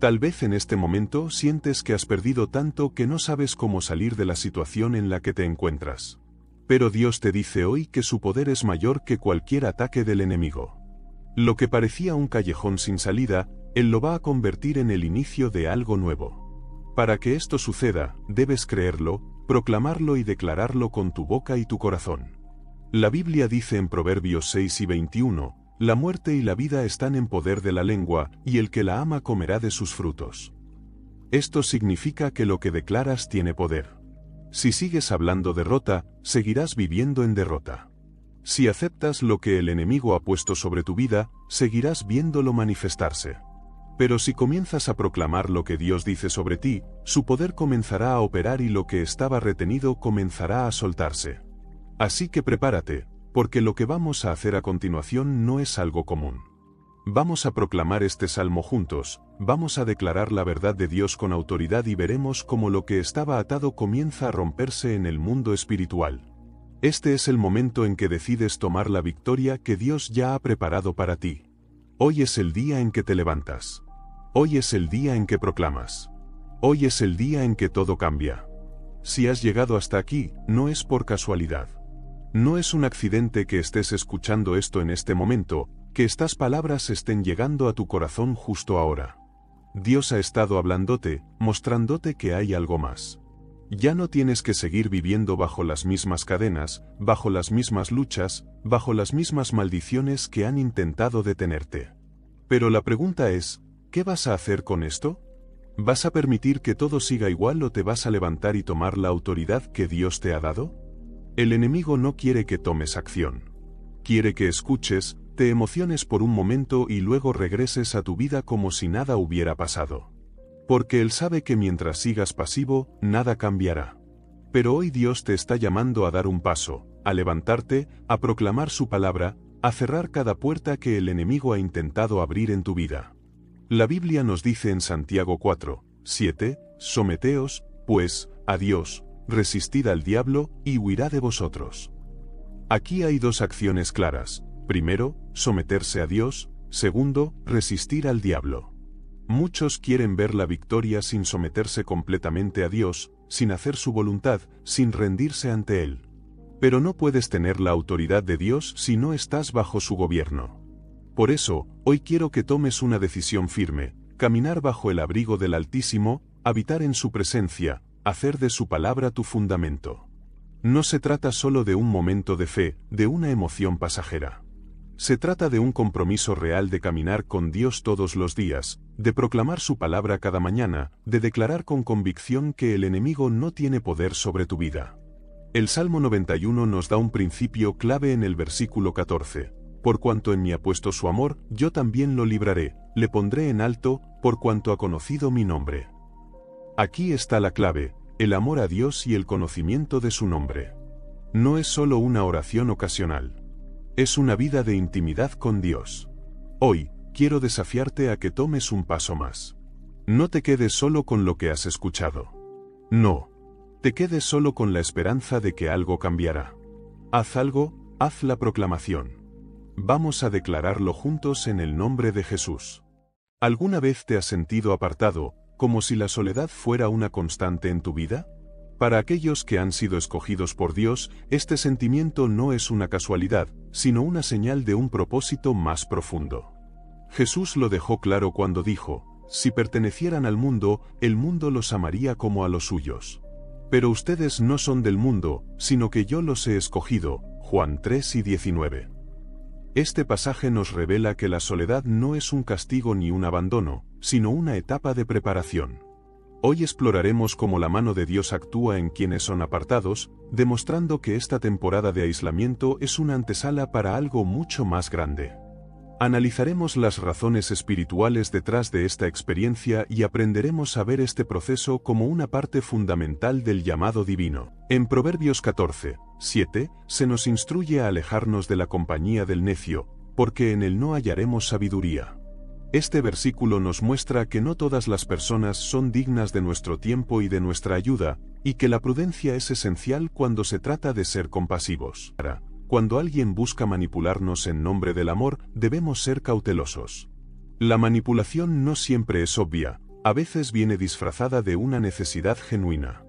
S1: Tal vez en este momento sientes que has perdido tanto que no sabes cómo salir de la situación en la que te encuentras. Pero Dios te dice hoy que su poder es mayor que cualquier ataque del enemigo. Lo que parecía un callejón sin salida, Él lo va a convertir en el inicio de algo nuevo. Para que esto suceda, debes creerlo, proclamarlo y declararlo con tu boca y tu corazón. La Biblia dice en Proverbios 6 y 21, la muerte y la vida están en poder de la lengua, y el que la ama comerá de sus frutos. Esto significa que lo que declaras tiene poder. Si sigues hablando derrota, seguirás viviendo en derrota. Si aceptas lo que el enemigo ha puesto sobre tu vida, seguirás viéndolo manifestarse. Pero si comienzas a proclamar lo que Dios dice sobre ti, su poder comenzará a operar y lo que estaba retenido comenzará a soltarse. Así que prepárate, porque lo que vamos a hacer a continuación no es algo común. Vamos a proclamar este salmo juntos, vamos a declarar la verdad de Dios con autoridad y veremos cómo lo que estaba atado comienza a romperse en el mundo espiritual. Este es el momento en que decides tomar la victoria que Dios ya ha preparado para ti. Hoy es el día en que te levantas. Hoy es el día en que proclamas. Hoy es el día en que todo cambia. Si has llegado hasta aquí, no es por casualidad. No es un accidente que estés escuchando esto en este momento, que estas palabras estén llegando a tu corazón justo ahora. Dios ha estado hablándote, mostrándote que hay algo más. Ya no tienes que seguir viviendo bajo las mismas cadenas, bajo las mismas luchas, bajo las mismas maldiciones que han intentado detenerte. Pero la pregunta es, ¿qué vas a hacer con esto? ¿Vas a permitir que todo siga igual o te vas a levantar y tomar la autoridad que Dios te ha dado? El enemigo no quiere que tomes acción. Quiere que escuches, te emociones por un momento y luego regreses a tu vida como si nada hubiera pasado. Porque Él sabe que mientras sigas pasivo, nada cambiará. Pero hoy Dios te está llamando a dar un paso, a levantarte, a proclamar su palabra, a cerrar cada puerta que el enemigo ha intentado abrir en tu vida. La Biblia nos dice en Santiago 4, 7, someteos, pues, a Dios, resistid al diablo, y huirá de vosotros. Aquí hay dos acciones claras. Primero, someterse a Dios. Segundo, resistir al diablo. Muchos quieren ver la victoria sin someterse completamente a Dios, sin hacer su voluntad, sin rendirse ante Él. Pero no puedes tener la autoridad de Dios si no estás bajo su gobierno. Por eso, hoy quiero que tomes una decisión firme, caminar bajo el abrigo del Altísimo, habitar en su presencia, hacer de su palabra tu fundamento. No se trata solo de un momento de fe, de una emoción pasajera. Se trata de un compromiso real de caminar con Dios todos los días, de proclamar su palabra cada mañana, de declarar con convicción que el enemigo no tiene poder sobre tu vida. El Salmo 91 nos da un principio clave en el versículo 14. Por cuanto en mí ha puesto su amor, yo también lo libraré, le pondré en alto, por cuanto ha conocido mi nombre. Aquí está la clave, el amor a Dios y el conocimiento de su nombre. No es solo una oración ocasional. Es una vida de intimidad con Dios. Hoy, quiero desafiarte a que tomes un paso más. No te quedes solo con lo que has escuchado. No. Te quedes solo con la esperanza de que algo cambiará. Haz algo, haz la proclamación. Vamos a declararlo juntos en el nombre de Jesús. ¿Alguna vez te has sentido apartado, como si la soledad fuera una constante en tu vida? Para aquellos que han sido escogidos por Dios, este sentimiento no es una casualidad, sino una señal de un propósito más profundo. Jesús lo dejó claro cuando dijo: si pertenecieran al mundo, el mundo los amaría como a los suyos. Pero ustedes no son del mundo, sino que yo los he escogido. Juan 3:19. Este pasaje nos revela que la soledad no es un castigo ni un abandono, sino una etapa de preparación. Hoy exploraremos cómo la mano de Dios actúa en quienes son apartados, demostrando que esta temporada de aislamiento es una antesala para algo mucho más grande. Analizaremos las razones espirituales detrás de esta experiencia y aprenderemos a ver este proceso como una parte fundamental del llamado divino. En Proverbios 14:7, se nos instruye a alejarnos de la compañía del necio, porque en él no hallaremos sabiduría. Este versículo nos muestra que no todas las personas son dignas de nuestro tiempo y de nuestra ayuda, y que la prudencia es esencial cuando se trata de ser compasivos. Cuando alguien busca manipularnos en nombre del amor, debemos ser cautelosos. La manipulación no siempre es obvia, a veces viene disfrazada de una necesidad genuina.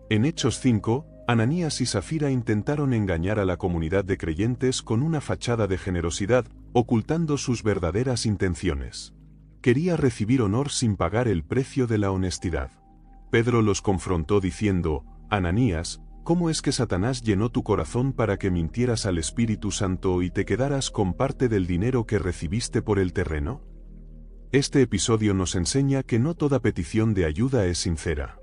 S1: En Hechos 5, Ananías y Safira intentaron engañar a la comunidad de creyentes con una fachada de generosidad, ocultando sus verdaderas intenciones. Quería recibir honor sin pagar el precio de la honestidad. Pedro los confrontó diciendo: Ananías, ¿cómo es que Satanás llenó tu corazón para que mintieras al Espíritu Santo y te quedaras con parte del dinero que recibiste por el terreno? Este episodio nos enseña que no toda petición de ayuda es sincera.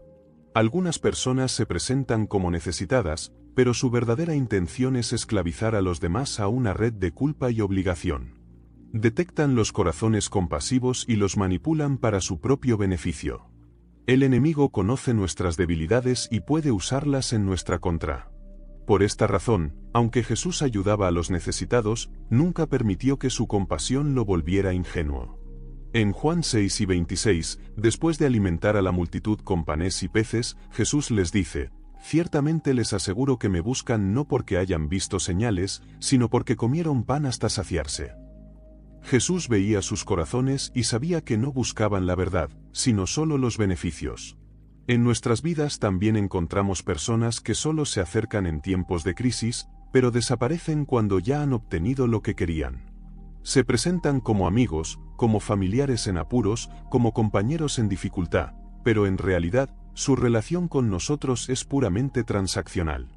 S1: Algunas personas se presentan como necesitadas, pero su verdadera intención es esclavizar a los demás a una red de culpa y obligación. Detectan los corazones compasivos y los manipulan para su propio beneficio. El enemigo conoce nuestras debilidades y puede usarlas en nuestra contra. Por esta razón, aunque Jesús ayudaba a los necesitados, nunca permitió que su compasión lo volviera ingenuo. En Juan 6:26, después de alimentar a la multitud con panes y peces, Jesús les dice: ciertamente les aseguro que me buscan no porque hayan visto señales, sino porque comieron pan hasta saciarse. Jesús veía sus corazones y sabía que no buscaban la verdad, sino solo los beneficios. En nuestras vidas también encontramos personas que solo se acercan en tiempos de crisis, pero desaparecen cuando ya han obtenido lo que querían. Se presentan como amigos, como familiares en apuros, como compañeros en dificultad, pero en realidad, su relación con nosotros es puramente transaccional.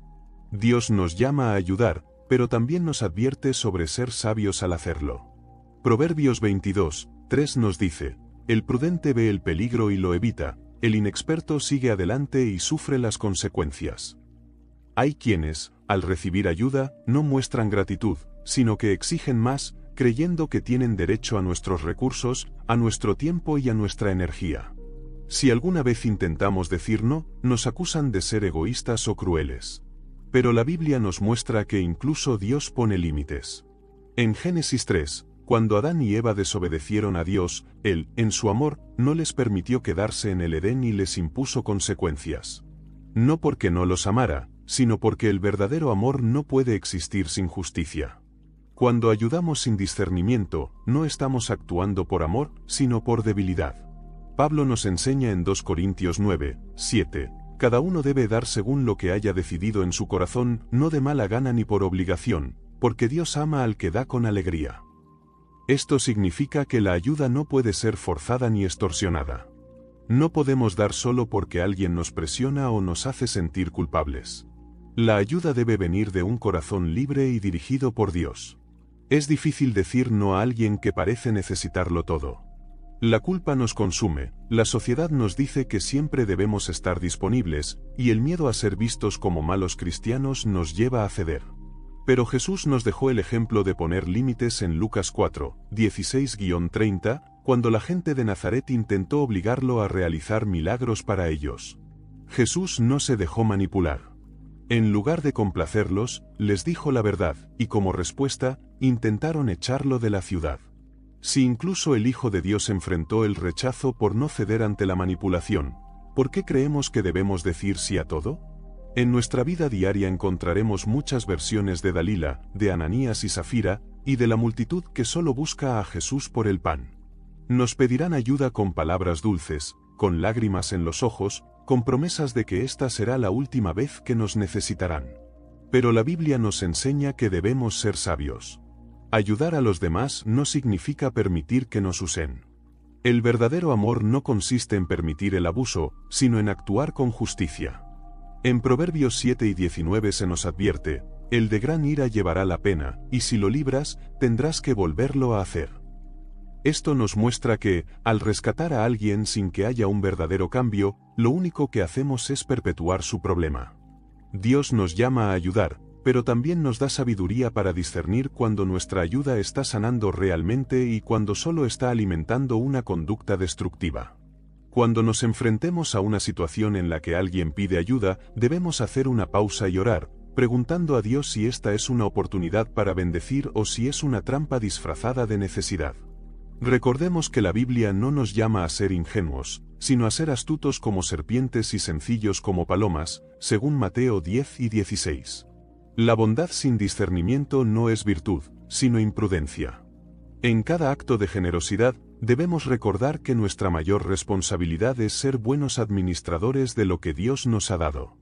S1: Dios nos llama a ayudar, pero también nos advierte sobre ser sabios al hacerlo. Proverbios 22:3 nos dice: el prudente ve el peligro y lo evita, el inexperto sigue adelante y sufre las consecuencias. Hay quienes, al recibir ayuda, no muestran gratitud, sino que exigen más, creyendo que tienen derecho a nuestros recursos, a nuestro tiempo y a nuestra energía. Si alguna vez intentamos decir no, nos acusan de ser egoístas o crueles. Pero la Biblia nos muestra que incluso Dios pone límites. En Génesis 3, cuando Adán y Eva desobedecieron a Dios, Él, en su amor, no les permitió quedarse en el Edén y les impuso consecuencias. No porque no los amara, sino porque el verdadero amor no puede existir sin justicia. Cuando ayudamos sin discernimiento, no estamos actuando por amor, sino por debilidad. Pablo nos enseña en 2 Corintios 9:7, cada uno debe dar según lo que haya decidido en su corazón, no de mala gana ni por obligación, porque Dios ama al que da con alegría. Esto significa que la ayuda no puede ser forzada ni extorsionada. No podemos dar solo porque alguien nos presiona o nos hace sentir culpables. La ayuda debe venir de un corazón libre y dirigido por Dios. Es difícil decir no a alguien que parece necesitarlo todo. La culpa nos consume, la sociedad nos dice que siempre debemos estar disponibles, y el miedo a ser vistos como malos cristianos nos lleva a ceder. Pero Jesús nos dejó el ejemplo de poner límites en Lucas 4, 16-30, cuando la gente de Nazaret intentó obligarlo a realizar milagros para ellos. Jesús no se dejó manipular. En lugar de complacerlos, les dijo la verdad, y como respuesta, intentaron echarlo de la ciudad. Si incluso el Hijo de Dios enfrentó el rechazo por no ceder ante la manipulación, ¿por qué creemos que debemos decir sí a todo? En nuestra vida diaria encontraremos muchas versiones de Dalila, de Ananías y Zafira, y de la multitud que solo busca a Jesús por el pan. Nos pedirán ayuda con palabras dulces, con lágrimas en los ojos, con promesas de que esta será la última vez que nos necesitarán. Pero la Biblia nos enseña que debemos ser sabios. Ayudar a los demás no significa permitir que nos usen. El verdadero amor no consiste en permitir el abuso, sino en actuar con justicia. En Proverbios 7 y 19 se nos advierte, el de gran ira llevará la pena, y si lo libras, tendrás que volverlo a hacer. Esto nos muestra que, al rescatar a alguien sin que haya un verdadero cambio, lo único que hacemos es perpetuar su problema. Dios nos llama a ayudar, pero también nos da sabiduría para discernir cuando nuestra ayuda está sanando realmente y cuando solo está alimentando una conducta destructiva. Cuando nos enfrentemos a una situación en la que alguien pide ayuda, debemos hacer una pausa y orar, preguntando a Dios si esta es una oportunidad para bendecir o si es una trampa disfrazada de necesidad. Recordemos que la Biblia no nos llama a ser ingenuos, sino a ser astutos como serpientes y sencillos como palomas, según Mateo 10 y 16. La bondad sin discernimiento no es virtud, sino imprudencia. En cada acto de generosidad, debemos recordar que nuestra mayor responsabilidad es ser buenos administradores de lo que Dios nos ha dado.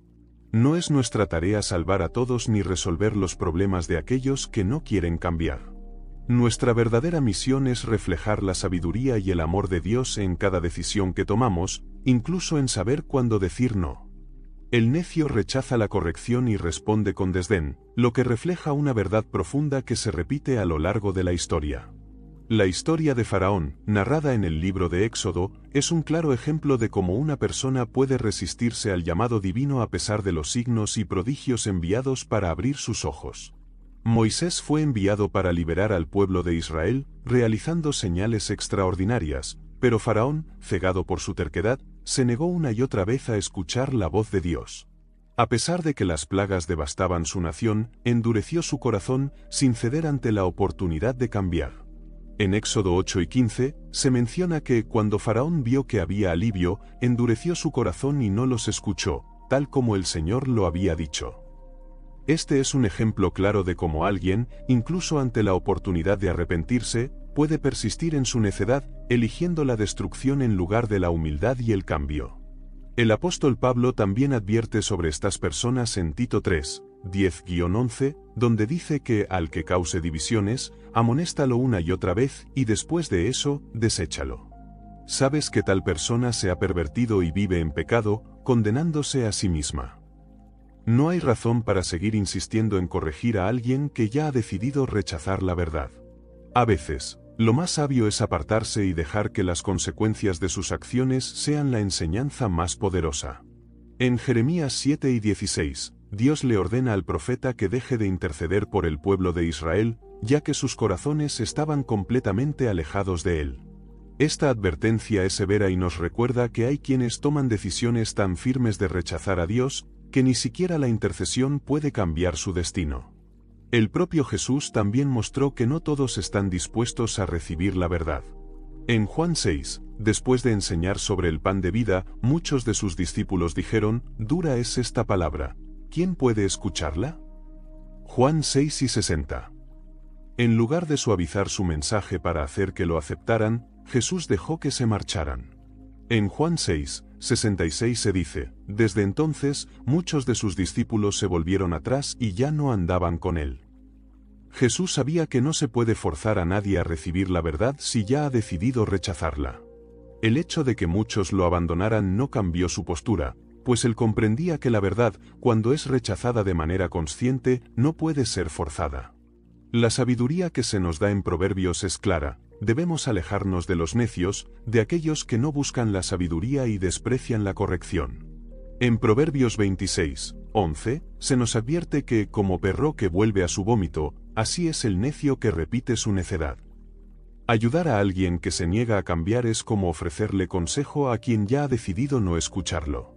S1: No es nuestra tarea salvar a todos ni resolver los problemas de aquellos que no quieren cambiar. Nuestra verdadera misión es reflejar la sabiduría y el amor de Dios en cada decisión que tomamos, incluso en saber cuándo decir no. El necio rechaza la corrección y responde con desdén, lo que refleja una verdad profunda que se repite a lo largo de la historia. La historia de Faraón, narrada en el libro de Éxodo, es un claro ejemplo de cómo una persona puede resistirse al llamado divino a pesar de los signos y prodigios enviados para abrir sus ojos. Moisés fue enviado para liberar al pueblo de Israel, realizando señales extraordinarias, pero Faraón, cegado por su terquedad, se negó una y otra vez a escuchar la voz de Dios. A pesar de que las plagas devastaban su nación, endureció su corazón, sin ceder ante la oportunidad de cambiar. En Éxodo 8 y 15, se menciona que cuando Faraón vio que había alivio, endureció su corazón y no los escuchó, tal como el Señor lo había dicho. Este es un ejemplo claro de cómo alguien, incluso ante la oportunidad de arrepentirse, puede persistir en su necedad, eligiendo la destrucción en lugar de la humildad y el cambio. El apóstol Pablo también advierte sobre estas personas en Tito 3, 10-11, donde dice que al que cause divisiones, amonéstalo una y otra vez, y después de eso, deséchalo. Sabes que tal persona se ha pervertido y vive en pecado, condenándose a sí misma. No hay razón para seguir insistiendo en corregir a alguien que ya ha decidido rechazar la verdad. A veces, lo más sabio es apartarse y dejar que las consecuencias de sus acciones sean la enseñanza más poderosa. En Jeremías 7 y 16, Dios le ordena al profeta que deje de interceder por el pueblo de Israel, ya que sus corazones estaban completamente alejados de él. Esta advertencia es severa y nos recuerda que hay quienes toman decisiones tan firmes de rechazar a Dios, que ni siquiera la intercesión puede cambiar su destino. El propio Jesús también mostró que no todos están dispuestos a recibir la verdad. En Juan 6, después de enseñar sobre el pan de vida, muchos de sus discípulos dijeron, «Dura es esta palabra, ¿quién puede escucharla?». Juan 6 y 60. En lugar de suavizar su mensaje para hacer que lo aceptaran, Jesús dejó que se marcharan. En Juan 6, 66 se dice, «Desde entonces, muchos de sus discípulos se volvieron atrás y ya no andaban con él». Jesús sabía que no se puede forzar a nadie a recibir la verdad si ya ha decidido rechazarla. El hecho de que muchos lo abandonaran no cambió su postura, pues él comprendía que la verdad, cuando es rechazada de manera consciente, no puede ser forzada. La sabiduría que se nos da en Proverbios es clara: debemos alejarnos de los necios, de aquellos que no buscan la sabiduría y desprecian la corrección. En Proverbios 26:11, se nos advierte que, como perro que vuelve a su vómito, así es el necio que repite su necedad. Ayudar a alguien que se niega a cambiar es como ofrecerle consejo a quien ya ha decidido no escucharlo.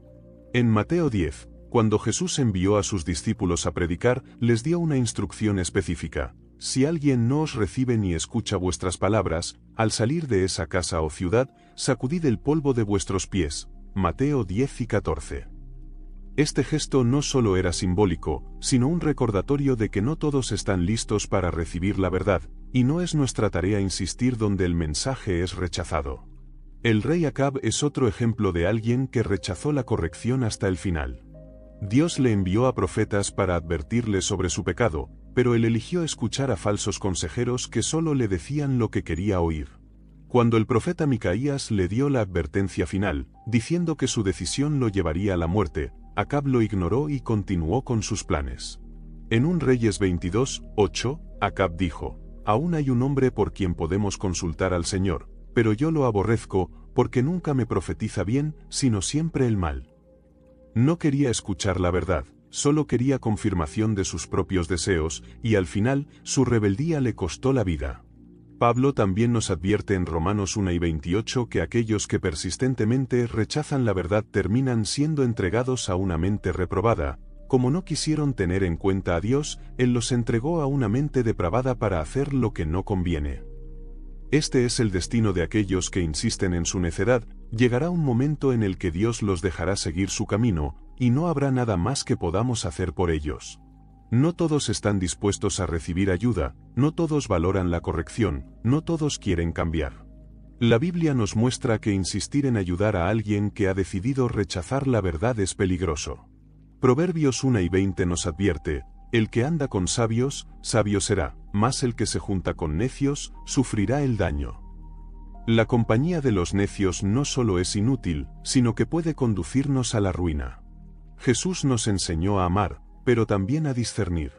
S1: En Mateo 10, cuando Jesús envió a sus discípulos a predicar, les dio una instrucción específica: si alguien no os recibe ni escucha vuestras palabras, al salir de esa casa o ciudad, sacudid el polvo de vuestros pies. Mateo 10:14. Este gesto no solo era simbólico, sino un recordatorio de que no todos están listos para recibir la verdad, y no es nuestra tarea insistir donde el mensaje es rechazado. El rey Acab es otro ejemplo de alguien que rechazó la corrección hasta el final. Dios le envió a profetas para advertirle sobre su pecado, pero él eligió escuchar a falsos consejeros que solo le decían lo que quería oír. Cuando el profeta Micaías le dio la advertencia final, diciendo que su decisión lo llevaría a la muerte, Acab lo ignoró y continuó con sus planes. En 1 Reyes 22:8, Acab dijo: aún hay un hombre por quien podemos consultar al Señor, pero yo lo aborrezco, porque nunca me profetiza bien, sino siempre el mal. No quería escuchar la verdad, solo quería confirmación de sus propios deseos, y al final, su rebeldía le costó la vida. Pablo también nos advierte en Romanos 1:28 que aquellos que persistentemente rechazan la verdad terminan siendo entregados a una mente reprobada. Como no quisieron tener en cuenta a Dios, Él los entregó a una mente depravada para hacer lo que no conviene. Este es el destino de aquellos que insisten en su necedad. Llegará un momento en el que Dios los dejará seguir su camino, y no habrá nada más que podamos hacer por ellos. No todos están dispuestos a recibir ayuda, no todos valoran la corrección, no todos quieren cambiar. La Biblia nos muestra que insistir en ayudar a alguien que ha decidido rechazar la verdad es peligroso. Proverbios 1:20 nos advierte: el que anda con sabios, sabio será, mas el que se junta con necios, sufrirá el daño. La compañía de los necios no solo es inútil, sino que puede conducirnos a la ruina. Jesús nos enseñó a amar, pero también a discernir.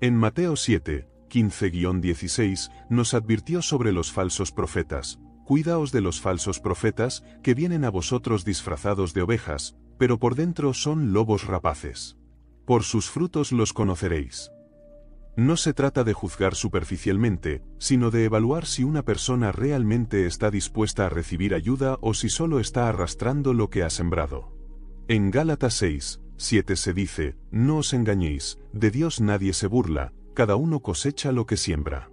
S1: En Mateo 7:15-16, nos advirtió sobre los falsos profetas: cuidaos de los falsos profetas, que vienen a vosotros disfrazados de ovejas, pero por dentro son lobos rapaces. Por sus frutos los conoceréis. No se trata de juzgar superficialmente, sino de evaluar si una persona realmente está dispuesta a recibir ayuda o si solo está arrastrando lo que ha sembrado. En Gálatas 6:7 se dice: no os engañéis, de Dios nadie se burla, cada uno cosecha lo que siembra.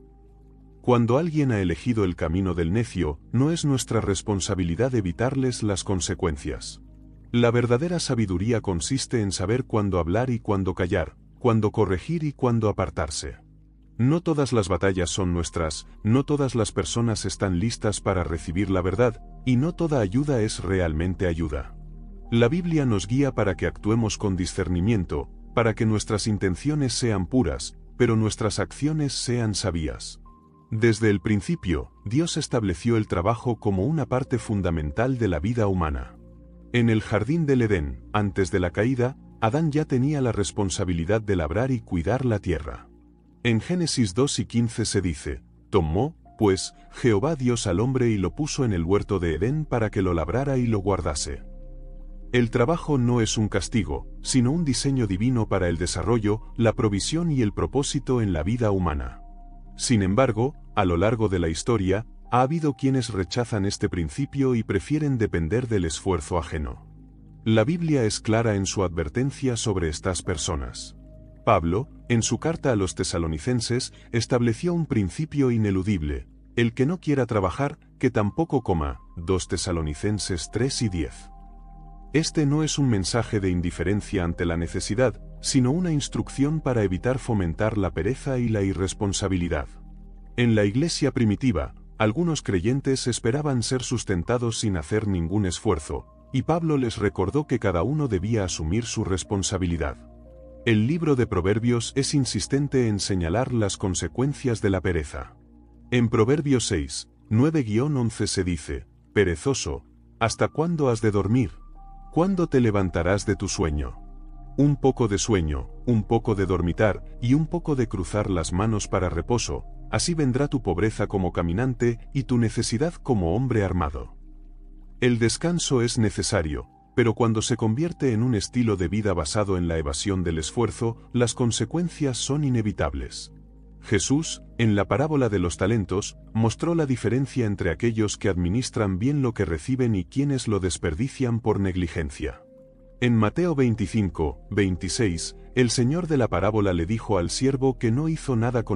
S1: Cuando alguien ha elegido el camino del necio, no es nuestra responsabilidad evitarles las consecuencias. La verdadera sabiduría consiste en saber cuándo hablar y cuándo callar, cuándo corregir y cuándo apartarse. No todas las batallas son nuestras, no todas las personas están listas para recibir la verdad, y no toda ayuda es realmente ayuda. La Biblia nos guía para que actuemos con discernimiento, para que nuestras intenciones sean puras, pero nuestras acciones sean sabias. Desde el principio, Dios estableció el trabajo como una parte fundamental de la vida humana. En el jardín del Edén, antes de la caída, Adán ya tenía la responsabilidad de labrar y cuidar la tierra. En Génesis 2:15 se dice: tomó, pues, Jehová Dios al hombre y lo puso en el huerto de Edén para que lo labrara y lo guardase. El trabajo no es un castigo, sino un diseño divino para el desarrollo, la provisión y el propósito en la vida humana. Sin embargo, a lo largo de la historia, ha habido quienes rechazan este principio y prefieren depender del esfuerzo ajeno. La Biblia es clara en su advertencia sobre estas personas. Pablo, en su carta a los tesalonicenses, estableció un principio ineludible: el que no quiera trabajar, que tampoco coma. 2 Tesalonicenses 3:10. Este no es un mensaje de indiferencia ante la necesidad, sino una instrucción para evitar fomentar la pereza y la irresponsabilidad. En la iglesia primitiva, algunos creyentes esperaban ser sustentados sin hacer ningún esfuerzo, y Pablo les recordó que cada uno debía asumir su responsabilidad. El libro de Proverbios es insistente en señalar las consecuencias de la pereza. En Proverbios 6:9-11 se dice: perezoso, ¿hasta cuándo has de dormir? ¿Cuándo te levantarás de tu sueño? Un poco de sueño, un poco de dormitar, y un poco de cruzar las manos para reposo, así vendrá tu pobreza como caminante y tu necesidad como hombre armado. El descanso es necesario, pero cuando se convierte en un estilo de vida basado en la evasión del esfuerzo, las consecuencias son inevitables. Jesús, en la parábola de los talentos, mostró la diferencia entre aquellos que administran bien lo que reciben y quienes lo desperdician por negligencia. En Mateo 25, 26, el Señor de la parábola le dijo al siervo que no hizo nada con